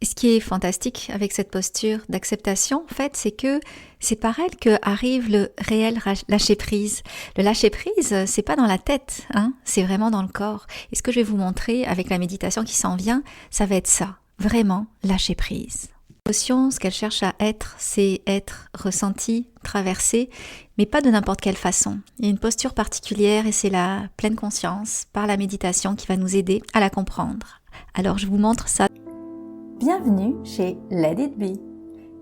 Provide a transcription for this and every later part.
Ce qui est fantastique avec cette posture d'acceptation, en fait, c'est que c'est par elle que arrive le réel lâcher-prise. Le lâcher-prise, c'est pas dans la tête, c'est vraiment dans le corps. Et ce que je vais vous montrer avec la méditation qui s'en vient, ça va être ça, vraiment lâcher-prise. L'émotion, ce qu'elle cherche à être, c'est être ressenti, traversé, mais pas de n'importe quelle façon. Il y a une posture particulière et c'est la pleine conscience par la méditation qui va nous aider à la comprendre. Alors je vous montre ça. Bienvenue chez Let It Be.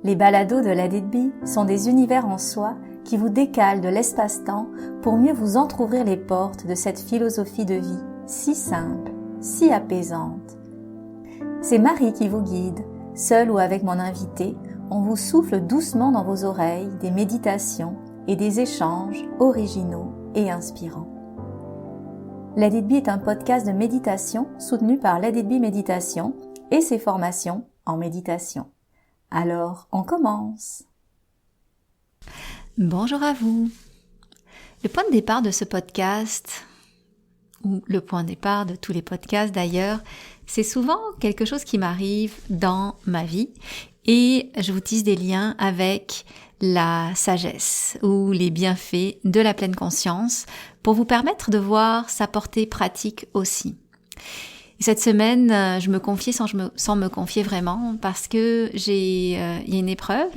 Les balados de Let It Be sont des univers en soi qui vous décalent de l'espace-temps pour mieux vous entrouvrir les portes de cette philosophie de vie si simple, si apaisante. C'est Marie qui vous guide, seule ou avec mon invité, on vous souffle doucement dans vos oreilles des méditations et des échanges originaux et inspirants. Let It Be est un podcast de méditation soutenu par Let It Be Méditation et ses formations en méditation. Alors, on commence. Bonjour à vous. Le point de départ de ce podcast, ou le point de départ de tous les podcasts d'ailleurs, c'est souvent quelque chose qui m'arrive dans ma vie et je vous tisse des liens avec la sagesse ou les bienfaits de la pleine conscience pour vous permettre de voir sa portée pratique aussi. Cette semaine, je me confiais sans me confier vraiment parce que il y a une épreuve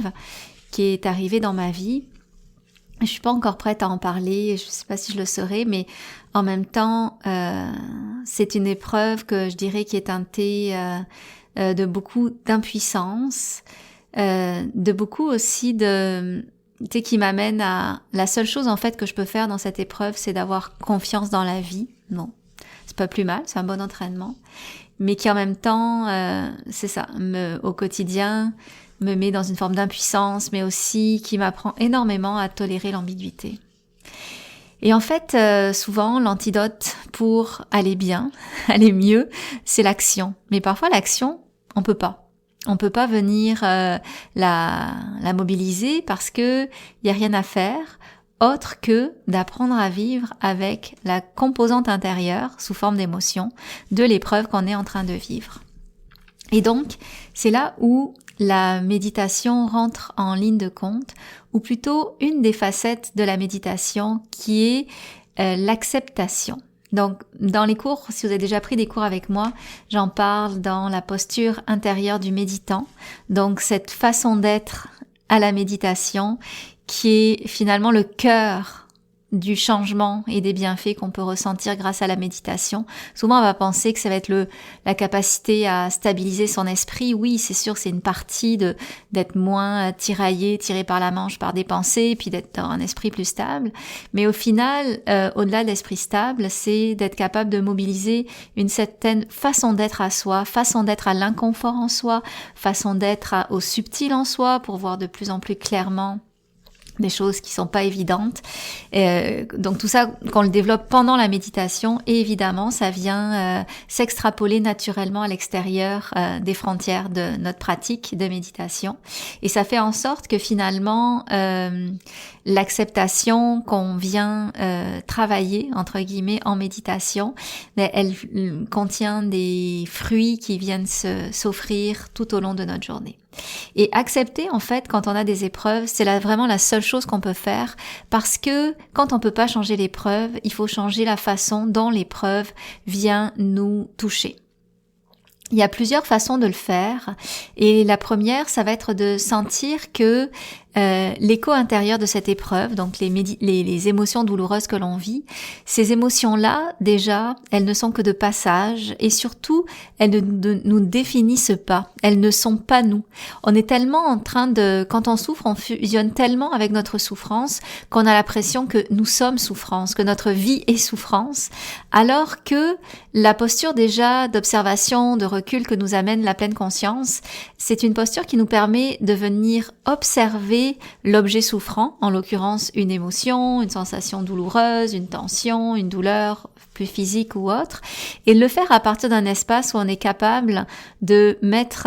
qui est arrivée dans ma vie. Je suis pas encore prête à en parler, je sais pas si je le serai, mais en même temps, c'est une épreuve que je dirais qui est teintée de beaucoup d'impuissance, de beaucoup aussi qui m'amène à la seule chose en fait que je peux faire dans cette épreuve, c'est d'avoir confiance dans la vie. Bon. C'est pas plus mal, c'est un bon entraînement, mais qui en même temps, c'est ça, au quotidien, me met dans une forme d'impuissance, mais aussi qui m'apprend énormément à tolérer l'ambiguïté. Et en fait, souvent, l'antidote pour aller bien, aller mieux, c'est l'action. Mais parfois, l'action, on peut pas. On peut pas venir la mobiliser parce que y a rien à faire. Autre que d'apprendre à vivre avec la composante intérieure sous forme d'émotion de l'épreuve qu'on est en train de vivre. Et donc, c'est là où la méditation rentre en ligne de compte, ou plutôt une des facettes de la méditation qui est l'acceptation. Donc, dans les cours, si vous avez déjà pris des cours avec moi, j'en parle dans la posture intérieure du méditant. Donc, cette façon d'être à la méditation qui est finalement le cœur du changement et des bienfaits qu'on peut ressentir grâce à la méditation. Souvent, on va penser que ça va être la capacité à stabiliser son esprit. Oui, c'est sûr, c'est une partie d'être moins tiré par la manche par des pensées, puis d'être dans un esprit plus stable. Mais au final, au-delà de l'esprit stable, c'est d'être capable de mobiliser une certaine façon d'être à soi, façon d'être à l'inconfort en soi, façon d'être au subtil en soi pour voir de plus en plus clairement des choses qui sont pas évidentes. Donc tout ça, qu'on le développe pendant la méditation, et évidemment, ça vient s'extrapoler naturellement à l'extérieur des frontières de notre pratique de méditation. Et ça fait en sorte que finalement, l'acceptation qu'on vient travailler, entre guillemets, en méditation, elle contient des fruits qui viennent s'offrir tout au long de notre journée. Et accepter, en fait, quand on a des épreuves, c'est vraiment la seule chose qu'on peut faire, parce que quand on peut pas changer l'épreuve, il faut changer la façon dont l'épreuve vient nous toucher. Il y a plusieurs façons de le faire, et la première, ça va être de sentir que l'écho intérieur de cette épreuve, donc les émotions douloureuses que l'on vit, ces émotions-là, déjà, elles ne sont que de passage, et surtout, elles ne nous définissent pas, elles ne sont pas nous. On est tellement en train quand on souffre, on fusionne tellement avec notre souffrance qu'on a l'impression que nous sommes souffrance, que notre vie est souffrance, alors que la posture déjà d'observation, de recul que nous amène la pleine conscience, c'est une posture qui nous permet de venir observer l'objet souffrant, en l'occurrence une émotion, une sensation douloureuse, une tension, une douleur plus physique ou autre, et le faire à partir d'un espace où on est capable de mettre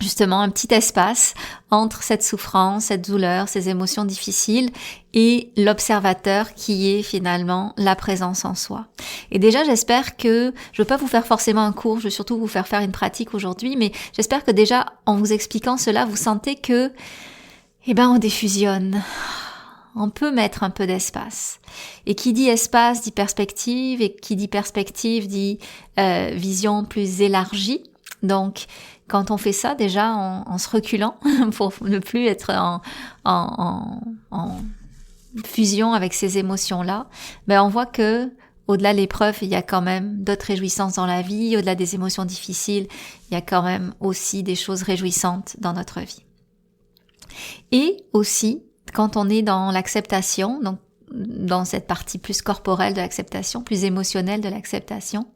justement un petit espace entre cette souffrance, cette douleur, ces émotions difficiles et l'observateur qui est finalement la présence en soi. Et déjà, j'espère que, je veux pas vous faire forcément un cours, je veux surtout vous faire une pratique aujourd'hui, mais j'espère que déjà, en vous expliquant cela, vous sentez que, on défusionne. On peut mettre un peu d'espace. Et qui dit espace dit perspective, et qui dit perspective dit vision plus élargie. Donc, quand on fait ça, déjà, en se reculant, pour ne plus être en fusion avec ces émotions-là, on voit que, au-delà de l'épreuve, il y a quand même d'autres réjouissances dans la vie. Au-delà des émotions difficiles, il y a quand même aussi des choses réjouissantes dans notre vie. Et aussi, quand on est dans l'acceptation, donc dans cette partie plus corporelle de l'acceptation, plus émotionnelle de l'acceptation,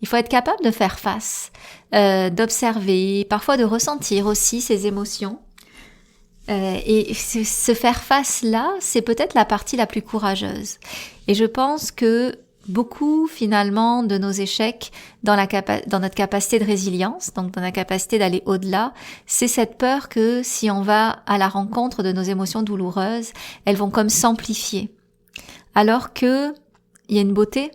il faut être capable de faire face, d'observer, parfois de ressentir aussi ces émotions. Et se faire face là, c'est peut-être la partie la plus courageuse. Et je pense que beaucoup finalement de nos échecs dans notre capacité de résilience, donc dans la capacité d'aller au-delà, c'est cette peur que si on va à la rencontre de nos émotions douloureuses, elles vont comme s'amplifier. Alors que il y a une beauté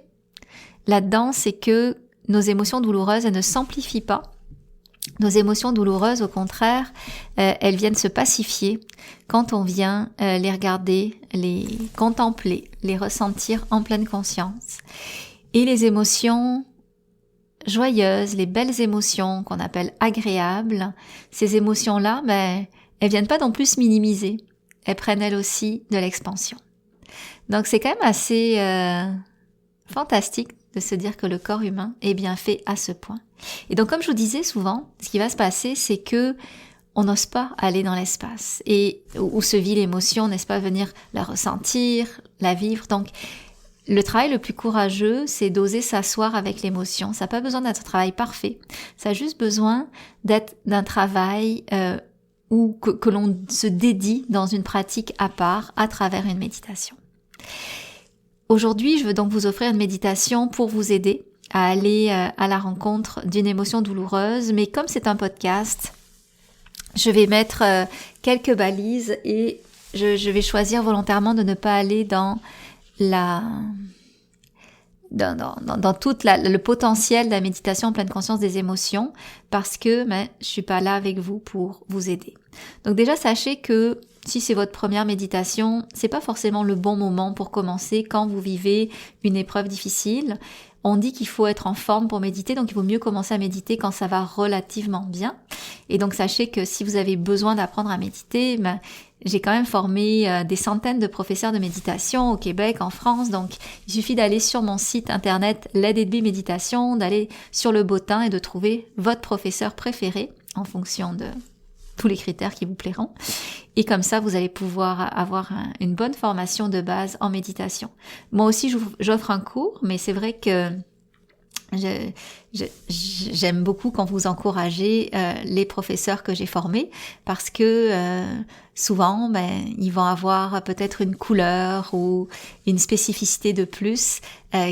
là-dedans, c'est que nos émotions douloureuses, elles ne s'amplifient pas. Nos émotions douloureuses, au contraire, elles viennent se pacifier quand on vient les regarder, les contempler, les ressentir en pleine conscience. Et les émotions joyeuses, les belles émotions qu'on appelle agréables, ces émotions-là, elles viennent pas non plus se minimiser. Elles prennent elles aussi de l'expansion. Donc c'est quand même assez fantastique de se dire que le corps humain est bien fait à ce point. Et donc comme je vous disais souvent, ce qui va se passer, c'est que on n'ose pas aller dans l'espace et où se vit l'émotion, n'est-ce pas, venir la ressentir, la vivre. Donc le travail le plus courageux, c'est d'oser s'asseoir avec l'émotion. Ça n'a pas besoin d'être un travail parfait. Ça a juste besoin d'être d'un travail ou que l'on se dédie dans une pratique à part à travers une méditation. Aujourd'hui, je veux donc vous offrir une méditation pour vous aider à aller à la rencontre d'une émotion douloureuse, mais comme c'est un podcast, je vais mettre quelques balises et je vais choisir volontairement de ne pas aller dans tout le potentiel de la méditation en pleine conscience des émotions, parce que je suis pas là avec vous pour vous aider. Donc déjà, sachez que si c'est votre première méditation, c'est pas forcément le bon moment pour commencer quand vous vivez une épreuve difficile. On dit qu'il faut être en forme pour méditer, donc il vaut mieux commencer à méditer quand ça va relativement bien. Et donc sachez que si vous avez besoin d'apprendre à méditer, j'ai quand même formé des centaines de professeurs de méditation au Québec, en France, donc il suffit d'aller sur mon site internet Let It Be Méditation, d'aller sur le bottin et de trouver votre professeur préféré en fonction de tous les critères qui vous plairont. Et comme ça, vous allez pouvoir avoir une bonne formation de base en méditation. Moi aussi, j'offre un cours, mais c'est vrai que j'aime beaucoup quand vous encouragez les professeurs que j'ai formés, parce que souvent, ils vont avoir peut-être une couleur ou une spécificité de plus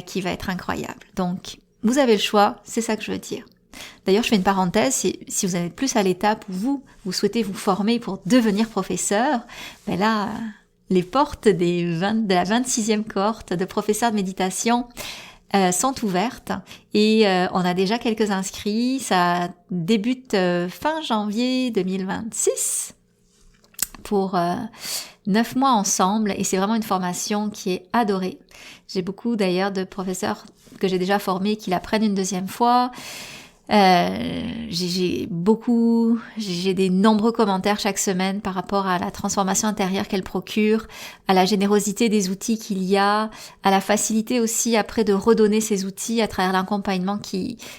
qui va être incroyable. Donc, vous avez le choix, c'est ça que je veux dire. D'ailleurs, je fais une parenthèse, si vous êtes plus à l'étape où vous souhaitez vous former pour devenir professeur, là, les portes de la 26e cohorte de professeurs de méditation sont ouvertes et on a déjà quelques inscrits. Ça débute fin janvier 2026 pour 9 mois ensemble et c'est vraiment une formation qui est adorée. J'ai beaucoup d'ailleurs de professeurs que j'ai déjà formés qui la prennent une deuxième fois. J'ai des nombreux commentaires chaque semaine par rapport à la transformation intérieure qu'elle procure, à la générosité des outils qu'il y a, à la facilité aussi après de redonner ces outils à travers l'accompagnement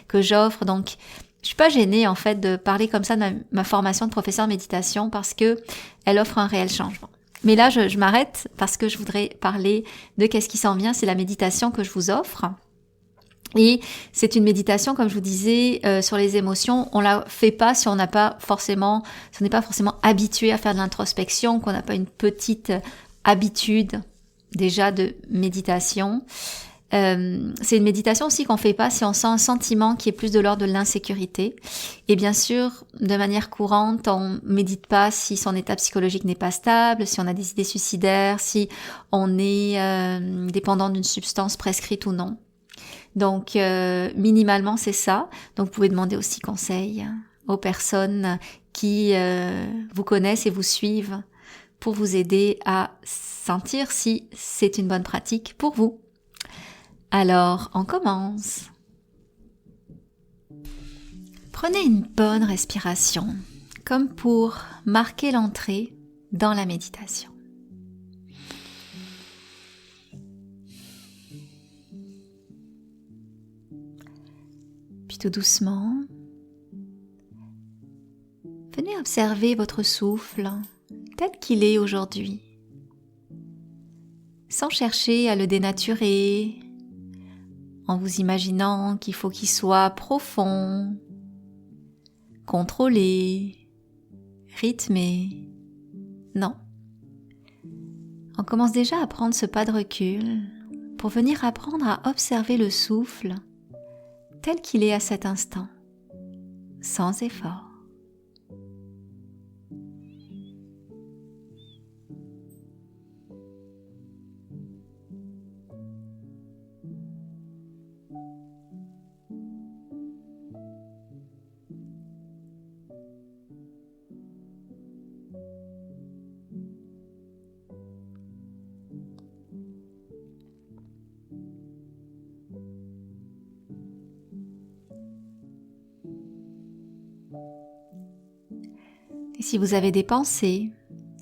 que j'offre. Donc, je suis pas gênée en fait de parler comme ça de ma formation de professeur de méditation parce que elle offre un réel changement. Mais là, je m'arrête parce que je voudrais parler de qu'est-ce qui s'en vient, c'est la méditation que je vous offre. Et c'est une méditation, comme je vous disais, sur les émotions. On la fait pas si on n'est pas forcément habitué à faire de l'introspection, qu'on n'a pas une petite habitude déjà de méditation. C'est une méditation aussi qu'on fait pas si on sent un sentiment qui est plus de l'ordre de l'insécurité. Et bien sûr, de manière courante, on médite pas si son état psychologique n'est pas stable, si on a des idées suicidaires, si on est dépendant d'une substance prescrite ou non. Donc, minimalement, c'est ça. Donc, vous pouvez demander aussi conseil aux personnes qui vous connaissent et vous suivent pour vous aider à sentir si c'est une bonne pratique pour vous. Alors, on commence. Prenez une bonne respiration, comme pour marquer l'entrée dans la méditation. Puis tout doucement, venez observer votre souffle tel qu'il est aujourd'hui, sans chercher à le dénaturer, en vous imaginant qu'il faut qu'il soit profond, contrôlé, rythmé. Non. On commence déjà à prendre ce pas de recul pour venir apprendre à observer le souffle tel qu'il est à cet instant, sans effort. Et si vous avez des pensées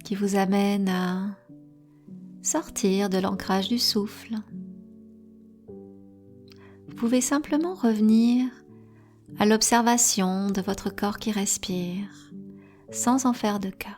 qui vous amènent à sortir de l'ancrage du souffle, vous pouvez simplement revenir à l'observation de votre corps qui respire, sans en faire de cas.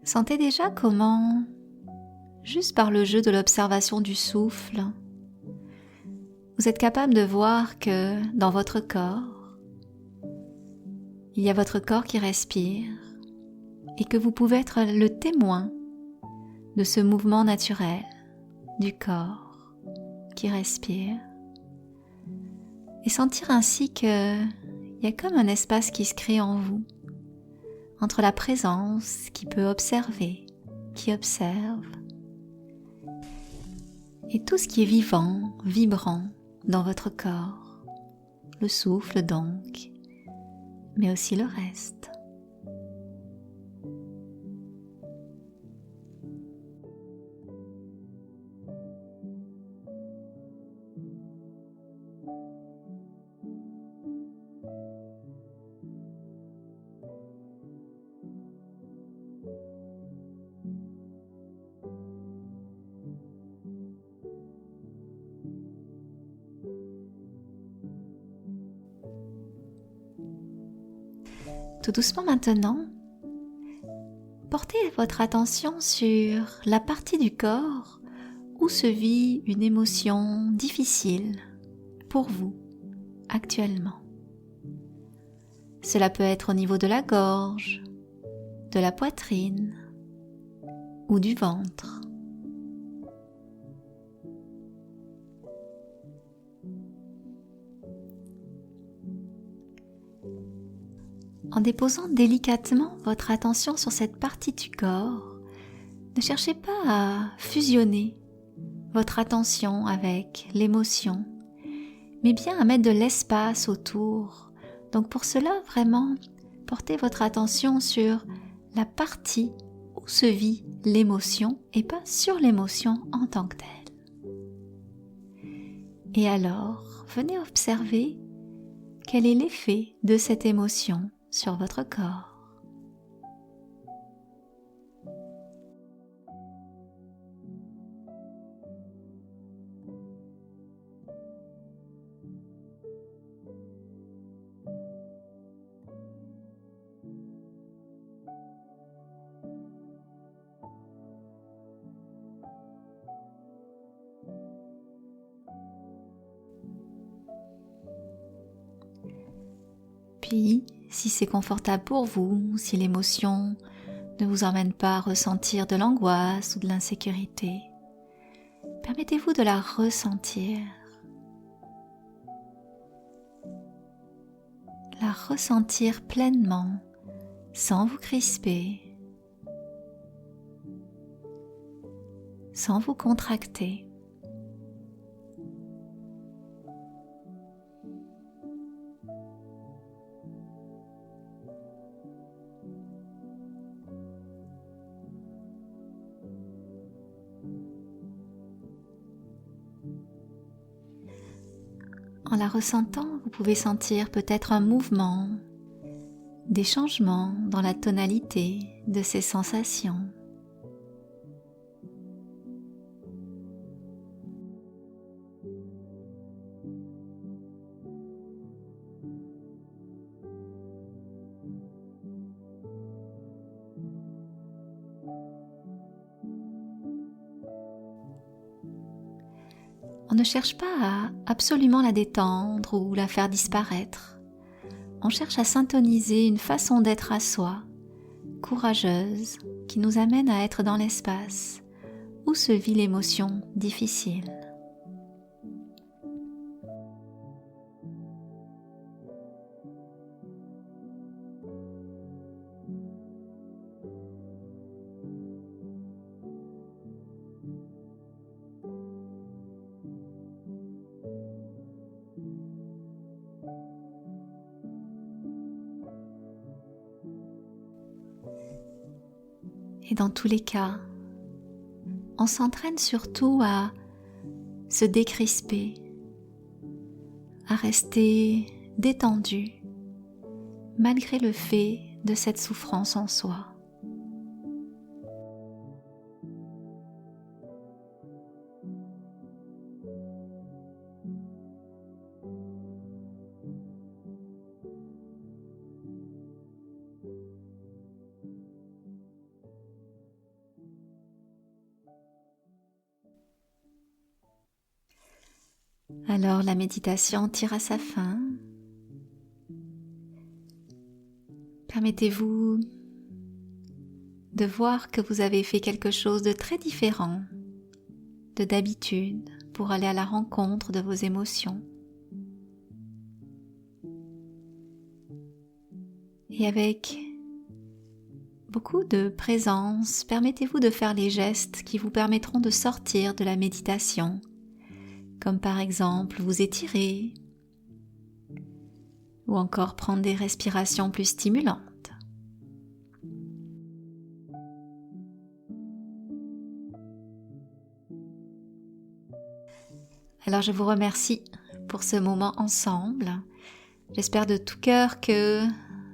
Sentez déjà comment, juste par le jeu de l'observation du souffle, vous êtes capable de voir que dans votre corps, il y a votre corps qui respire et que vous pouvez être le témoin de ce mouvement naturel du corps qui respire et sentir ainsi qu'il y a comme un espace qui se crée en vous entre la présence qui peut observer, qui observe, et tout ce qui est vivant, vibrant dans votre corps, le souffle donc, mais aussi le reste. Tout doucement maintenant, portez votre attention sur la partie du corps où se vit une émotion difficile pour vous actuellement. Cela peut être au niveau de la gorge, de la poitrine ou du ventre. En déposant délicatement votre attention sur cette partie du corps, ne cherchez pas à fusionner votre attention avec l'émotion, mais bien à mettre de l'espace autour. Donc pour cela, vraiment, portez votre attention sur la partie où se vit l'émotion et pas sur l'émotion en tant que telle. Et alors, venez observer quel est l'effet de cette émotion sur votre corps. lit, si c'est confortable pour vous, si l'émotion ne vous emmène pas à ressentir de l'angoisse ou de l'insécurité. Permettez-vous de la ressentir. La ressentir pleinement, sans vous crisper, sans vous contracter. En la ressentant, vous pouvez sentir peut-être un mouvement, des changements dans la tonalité de ces sensations. On ne cherche pas à absolument la détendre ou la faire disparaître. On cherche à syntoniser une façon d'être à soi, courageuse, qui nous amène à être dans l'espace où se vit l'émotion difficile. Et dans tous les cas, on s'entraîne surtout à se décrisper, à rester détendu, malgré le fait de cette souffrance en soi. Alors la méditation tire à sa fin. Permettez-vous de voir que vous avez fait quelque chose de très différent de d'habitude pour aller à la rencontre de vos émotions. Et avec beaucoup de présence, permettez-vous de faire les gestes qui vous permettront de sortir de la méditation, comme par exemple vous étirer ou encore prendre des respirations plus stimulantes. Alors je vous remercie pour ce moment ensemble. J'espère de tout cœur que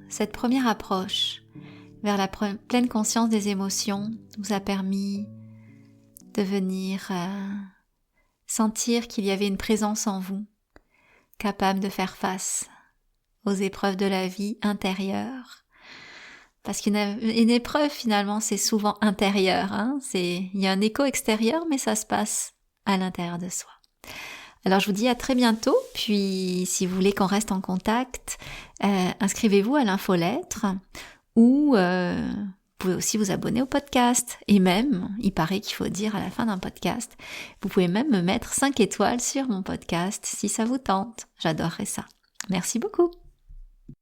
cette première approche vers la pleine conscience des émotions vous a permis de venir sentir qu'il y avait une présence en vous, capable de faire face aux épreuves de la vie intérieure. Parce qu'une épreuve, finalement, c'est souvent intérieur. Il y a un écho extérieur, mais ça se passe à l'intérieur de soi. Alors, je vous dis à très bientôt. Puis, si vous voulez qu'on reste en contact, inscrivez-vous à l'infolettre ou vous pouvez aussi vous abonner au podcast. Et même, il paraît qu'il faut dire à la fin d'un podcast, vous pouvez même me mettre 5 étoiles sur mon podcast si ça vous tente. J'adorerais ça. Merci beaucoup.